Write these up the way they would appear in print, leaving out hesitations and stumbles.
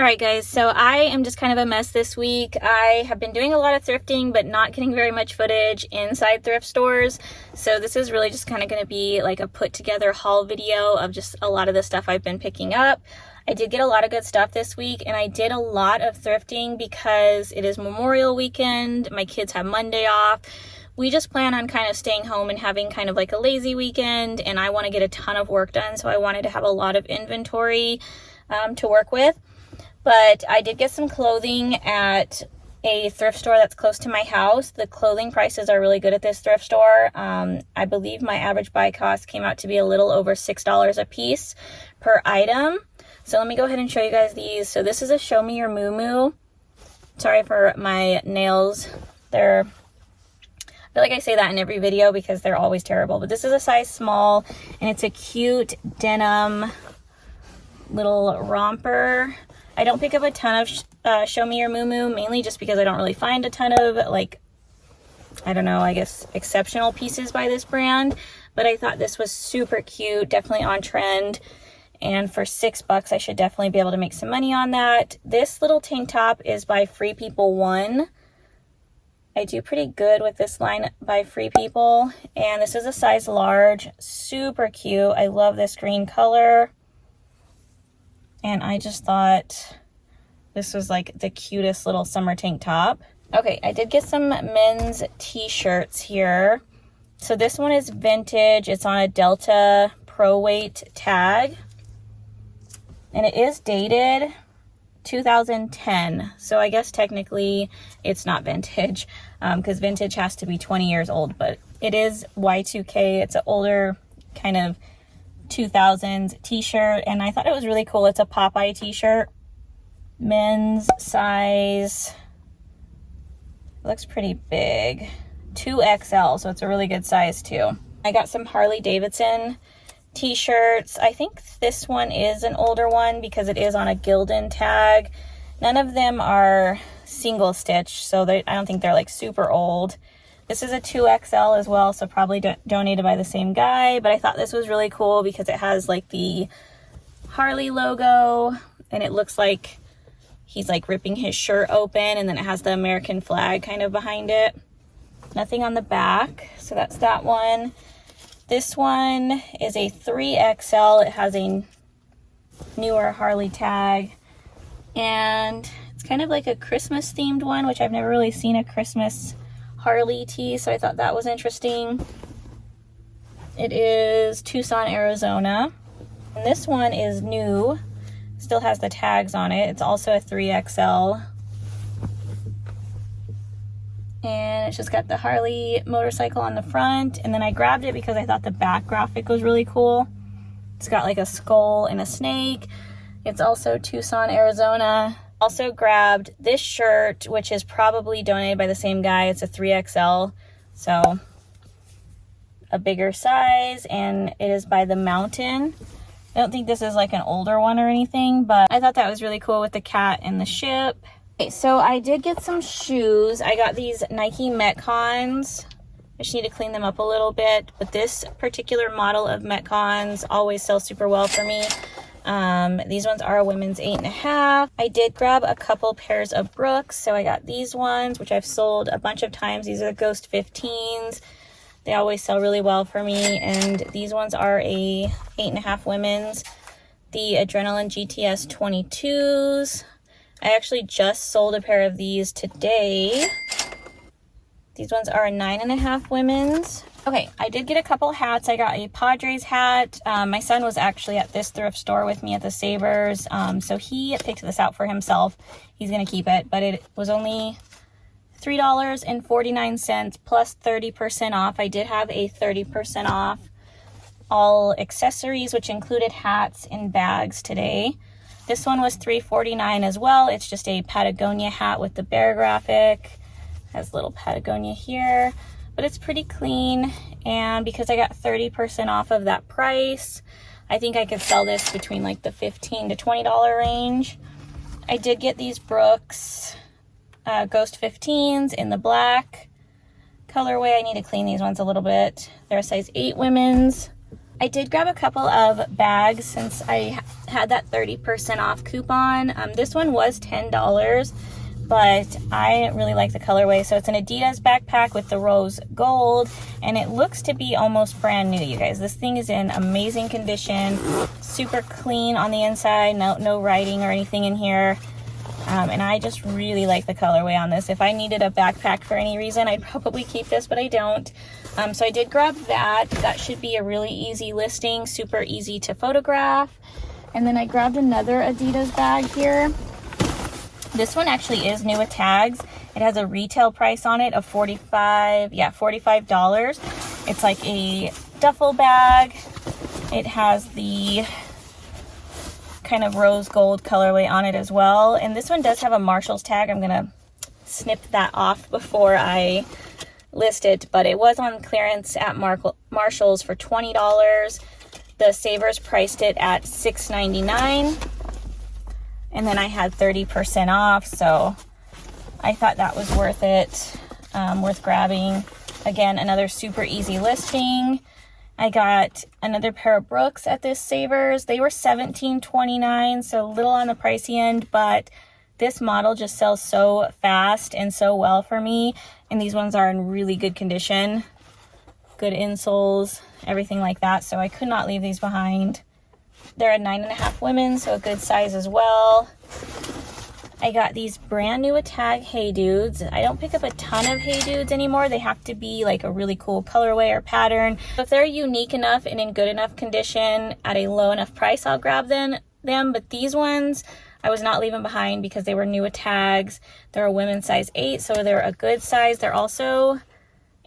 Alright guys, so I am just kind of a mess this week. I have been doing a lot of thrifting, but not getting very much footage inside thrift stores. So this is really just kind of going to be like a put together haul video of just a lot of the stuff I've been picking up. I did get a lot of good stuff this week, and I did a lot of thrifting because it is Memorial Weekend. My kids have Monday off. We just plan on kind of staying home and having kind of like a lazy weekend, and I want to get a ton of work done, so I wanted to have a lot of inventory to work with. But I did get some clothing at a thrift store that's close to my house. The clothing prices are really good at this thrift store. I believe my average buy cost came out to be a little over $6 a piece per item. So let me go ahead and show you guys these. So this is a Show Me Your Moo-Moo. Sorry for my nails. I feel like I say that in every video because they're always terrible. But this is a size small, and it's a cute denim little romper. I don't pick up a ton of Show Me Your Moo-Moo, mainly just because I don't really find a ton of, like, I don't know, I guess exceptional pieces by this brand. But I thought this was super cute, definitely on trend. And for $6, I should definitely be able to make some money on that. This little tank top is by Free People 1. I do pretty good with this line by Free People. And this is a size large, super cute. I love this green color. And I just thought this was like the cutest little summer tank top. Okay, I did get some men's t-shirts here. So this one is vintage. It's on a Delta Pro Weight tag. And it is dated 2010. So I guess technically it's not vintage because vintage has to be 20 years old. But it is Y2K. It's an older kind of 2000s t-shirt, and I thought it was really cool. It's a Popeye t-shirt, men's size, looks pretty big, 2XL, so it's a really good size too. I got some Harley-Davidson t-shirts. I think this one is an older one because it is on a Gildan tag. None of them are single stitch, so I don't think they're like super old. This is a 2XL as well, so probably donated by the same guy, but I thought this was really cool because it has like the Harley logo, and it looks like he's like ripping his shirt open, and then it has the American flag kind of behind it. Nothing on the back, so that's that one. This one is a 3XL. It has a newer Harley tag, and it's kind of like a Christmas themed one, which I've never really seen a Christmas Harley tee, so I thought that was interesting. It is Tucson, Arizona. And this one is new. Still has the tags on it. It's also a 3XL. And it's just got the Harley motorcycle on the front. And then I grabbed it because I thought the back graphic was really cool. It's got like a skull and a snake. It's also Tucson, Arizona. Also grabbed this shirt, which is probably donated by the same guy. It's a 3XL, so a bigger size, and it is by The Mountain. I don't think this is like an older one or anything, but I thought that was really cool with the cat and the ship. Okay, so I did get some shoes. I got these Nike Metcons. I just need to clean them up a little bit, but this particular model of Metcons always sells super well for me. These ones are a women's 8.5. I did grab a couple pairs of Brooks, so I got these ones, which I've sold a bunch of times. These are the Ghost 15s. They always sell really well for me, and these ones are a 8.5 women's. The Adrenaline GTS 22s. I actually just sold a pair of these today. These ones are a 9.5 women's. Okay, I did get a couple hats. I got a Padres hat. My son was actually at this thrift store with me at the Savers, so he picked this out for himself. He's going to keep it, but it was only $3.49 plus 30% off. I did have a 30% off all accessories, which included hats and bags today. This one was $3.49 as well. It's just a Patagonia hat with the bear graphic. Has little Patagonia here. But it's pretty clean, and because I got 30% off of that price, I think I could sell this between like the $15 to $20 range. I did get these Brooks Ghost 15s in the black colorway. I need to clean these ones a little bit. They're a size 8 women's. I did grab a couple of bags since I had that 30% off coupon. This one was $10, but I really like the colorway. So it's an Adidas backpack with the rose gold, and it looks to be almost brand new, you guys. This thing is in amazing condition, super clean on the inside, no writing or anything in here. And I just really like the colorway on this. If I needed a backpack for any reason, I'd probably keep this, but I don't. So I did grab that. That should be a really easy listing, super easy to photograph. And then I grabbed another Adidas bag here. This one actually is new with tags. It has a retail price on it of $45. It's like a duffel bag. It has the kind of rose gold colorway on it as well. And this one does have a Marshall's tag. I'm gonna snip that off before I list it, but it was on clearance at Marshall's for $20. The savers priced it at $6.99. And then I had 30% off, so I thought that was worth it, worth grabbing. Again, another super easy listing. I got another pair of Brooks at this Savers. They were $17.29, so a little on the pricey end, but this model just sells so fast and so well for me. And these ones are in really good condition, good insoles, everything like that. So I could not leave these behind. They're a 9.5 women's, so a good size as well. I got these brand new tag Hey Dudes. I don't pick up a ton of Hey Dudes anymore. They have to be like a really cool colorway or pattern. If they're unique enough and in good enough condition at a low enough price, I'll grab them. But these ones I was not leaving behind because they were new with tags. They're a women's size 8, so they're a good size. They're also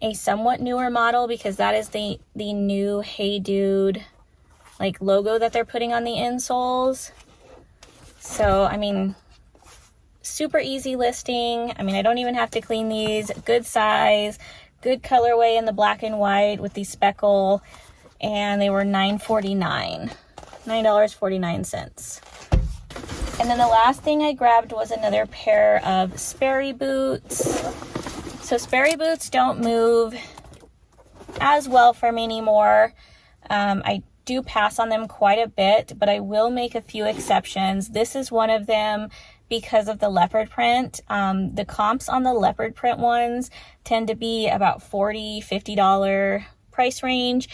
a somewhat newer model because that is the new Hey Dude like logo that they're putting on the insoles. So, I mean, super easy listing. I mean, I don't even have to clean these. Good size, good colorway in the black and white with the speckle, and they were $9.49. $9.49. And then the last thing I grabbed was another pair of Sperry boots. So Sperry boots don't move as well for me anymore. I do pass on them quite a bit, but I will make a few exceptions. This is one of them because of the leopard print. The comps on the leopard print ones tend to be about $40, $50 price range,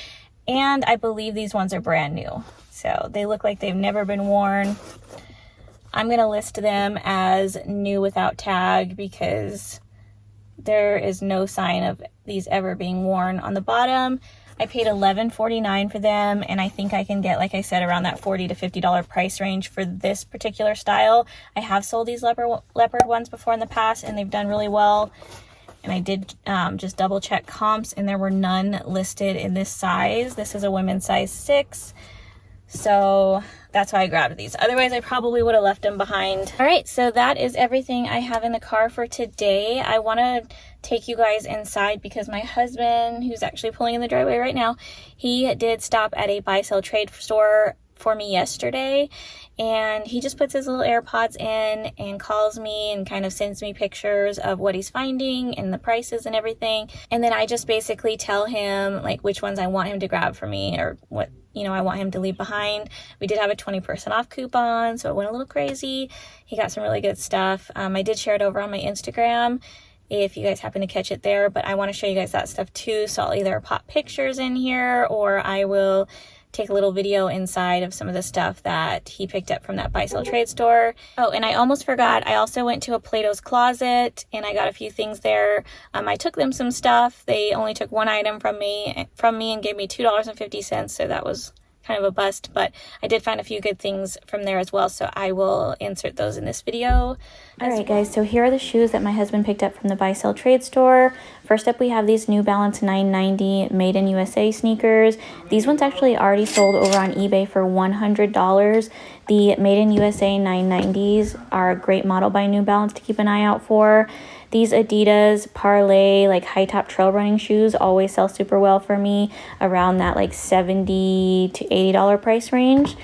and I believe these ones are brand new. So they look like they've never been worn. I'm gonna list them as new without tag because there is no sign of these ever being worn on the bottom. I paid $11.49 for them, and I think I can get, like I said, around that $40 to $50 price range for this particular style. I have sold these leopard ones before in the past, and they've done really well. And I did just double check comps, and there were none listed in this size. This is a women's size 6. So that's why I grabbed these. Otherwise, I probably would have left them behind. All right, so that is everything I have in the car for today. I want to take you guys inside because my husband, who's actually pulling in the driveway right now, he did stop at a buy sell trade store for me yesterday, and he just puts his little AirPods in and calls me and kind of sends me pictures of what he's finding and the prices and everything. And then I just basically tell him like which ones I want him to grab for me or what, you know, I want him to leave behind. We did have a 20% off coupon, so it went a little crazy. He got some really good stuff. I did share it over on my Instagram if you guys happen to catch it there, but I want to show you guys that stuff too. So I'll either pop pictures in here or I will take a little video inside of some of the stuff that he picked up from that buy sell trade store. Oh, and I almost forgot, I also went to a Plato's Closet and I got a few things there. I took them some stuff. They only took one item from me and gave me $2.50, so that was kind of a bust, but I did find a few good things from there as well, so I will insert those in this video. Alright guys, so here are the shoes that my husband picked up from the buy sell trade store. First up, we have these New Balance 990 Made in USA sneakers. These ones actually already sold over on eBay for $100. The Made in USA 990s are a great model by New Balance to keep an eye out for. These Adidas Parlay, like high top trail running shoes, always sell super well for me, around that like $70 to $80 price range.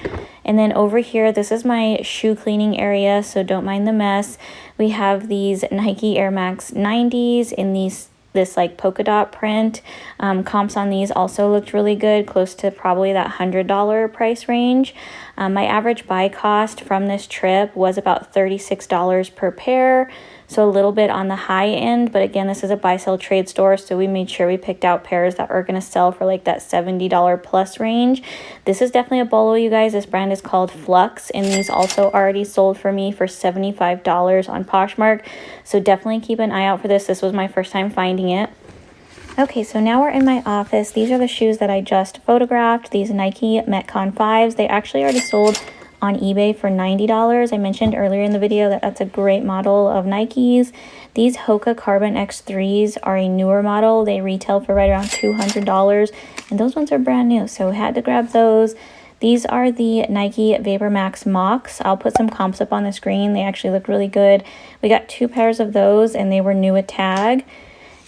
And then over here, this is my shoe cleaning area, so don't mind the mess. We have these Nike Air Max 90s in these this like polka dot print. Comps on these also looked really good, close to probably that $100 price range. My average buy cost from this trip was about $36 per pair, so a little bit on the high end, but again, this is a buy sell trade store, so we made sure we picked out pairs that are going to sell for like that $70 plus range. This is definitely a bolo, you guys. This brand is called Flux, and these also already sold for me for $75 on Poshmark, so definitely keep an eye out for this. This was my first time finding it. Okay, so now we're in my office. These are the shoes that I just photographed, these Nike Metcon 5s. They actually already sold on eBay for $90. I mentioned earlier in the video that that's a great model of Nikes. These Hoka Carbon X3s are a newer model. They retail for right around $200, and those ones are brand new, so had to grab those. These are the Nike Vapor Max Mocs. I'll put some comps up on the screen. They actually look really good. We got 2 pairs of those, and they were new at tag.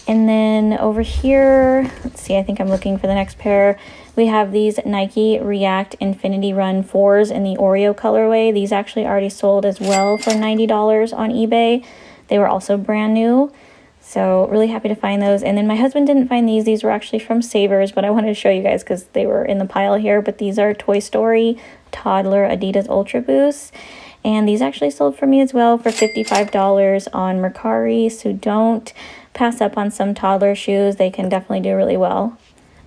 And then over here, let's see, I think I'm looking for the next pair. We have these Nike React Infinity Run 4s in the Oreo colorway. These actually already sold as well for $90 on eBay. They were also brand new, so really happy to find those. And then my husband didn't find these. These were actually from Savers, but I wanted to show you guys because they were in the pile here. But these are Toy Story Toddler Adidas Ultra Boosts. And these actually sold for me as well for $55 on Mercari, so don't pass up on some toddler shoes. They can definitely do really well.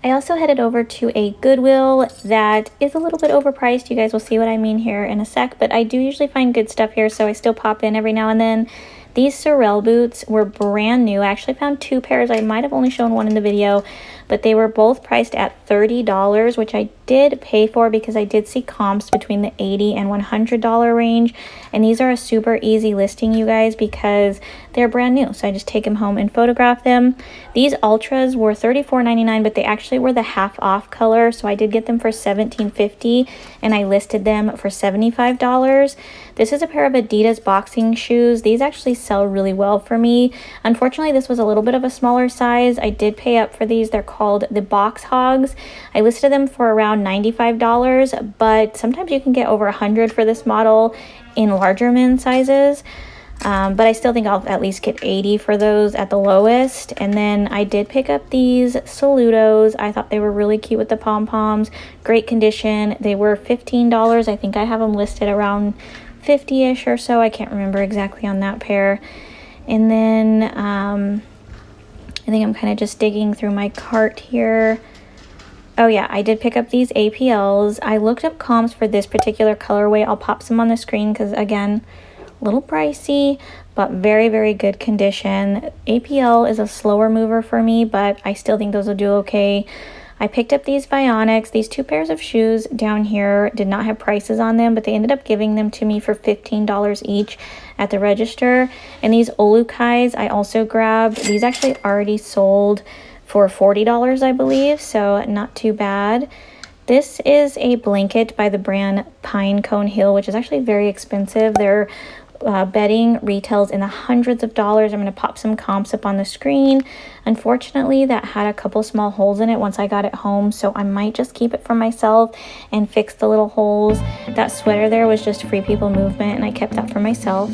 I also headed over to a Goodwill that is a little bit overpriced. You guys will see what I mean here in a sec, but I do usually find good stuff here, so I still pop in every now and then. These Sorel boots were brand new. I actually found 2 pairs. I might have only shown one in the video, but they were both priced at $30, which I did pay for because I did see comps between the $80 and $100 range. And these are a super easy listing, you guys, because they're brand new. So I just take them home and photograph them. These Ultras were $34.99, but they actually were the half off color. So I did get them for $17.50, and I listed them for $75. This is a pair of Adidas boxing shoes. These actually sell really well for me. Unfortunately, this was a little bit of a smaller size. I did pay up for these. They're called the Box Hogs. I listed them for around $95, but sometimes you can get over $100 for this model in larger men's sizes. But I still think I'll at least get $80 for those at the lowest. And then I did pick up these Saludos. I thought they were really cute with the pom-poms. Great condition. They were $15. I think I have them listed around 50-ish or so. I can't remember exactly on that pair. And then I think I'm kind of just digging through my cart here. Oh yeah, I did pick up these APLs. I looked up comps for this particular colorway. I'll pop some on the screen because, again, a little pricey, but very, very good condition. APL is a slower mover for me, but I still think those will do okay. I picked up these Vionics. These 2 pairs of shoes down here did not have prices on them, but they ended up giving them to me for $15 each at the register. And these Olukais I also grabbed. These actually already sold for $40, I believe, so not too bad. This is a blanket by the brand Pine Cone Hill, which is actually very expensive. Their bedding retails in the hundreds of dollars. I'm going to pop some comps up on the screen. Unfortunately, that had a couple small holes in it once I got it home, so I might just keep it for myself and fix the little holes. That sweater there was just Free People Movement, and I kept that for myself.